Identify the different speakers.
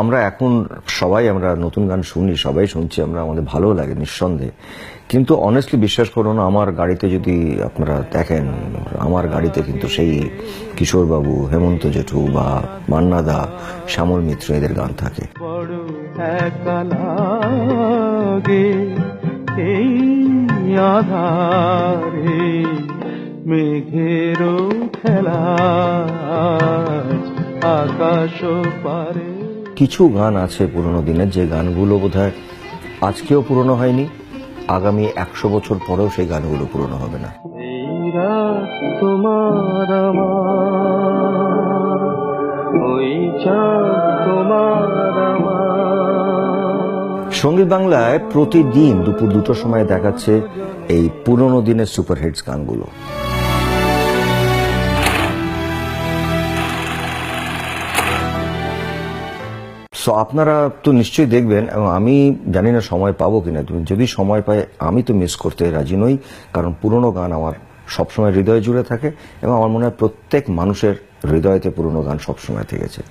Speaker 1: আমরা এখন সবাই আমরা নতুন গান শুনি, সবাই শুনছি, আমরা আমাদের ভালো লাগে নিঃসন্দেহে। কিন্তু অনেস্টলি বিশ্বাস করুন, আমার গাড়িতে যদি আপনারা দেখেন, আমার গাড়িতে কিন্তু সেই কিশোরবাবু, হেমন্ত জেঠু বা মান্নাদা, শ্যামল মিত্র এদের গান থাকে।
Speaker 2: বড় একা লাগে এই আধারে, মেঘেরও খেলা আকাশ পারে।
Speaker 1: কিছু গান আছে পুরোনো দিনের, যে গানগুলো বোধহয় আজকেও পুরনো হয়নি, আগামী 100 বছর পরেও সেই গানগুলো পুরনো হবে না।
Speaker 2: এই রাত তোমার আমার, ওই চাঁদ তোমার আমার।
Speaker 1: সঙ্গীত বাংলায় প্রতিদিন দুপুর 2টোর সময় দেখাচ্ছে এই পুরোনো দিনের সুপারহিটস গানগুলো। সো আপনারা তো নিশ্চয়ই দেখবেন, এবং আমি জানি না সময় পাবো কিনা, যদি সময় পাই আমি তো মিস করতে রাজি নই, কারণ পুরোনো গান আমার সবসময় হৃদয়ে জুড়ে থাকে, এবং আমার মনে হয় প্রত্যেক মানুষের হৃদয়তে পুরোনো গান সবসময় থেকেছে।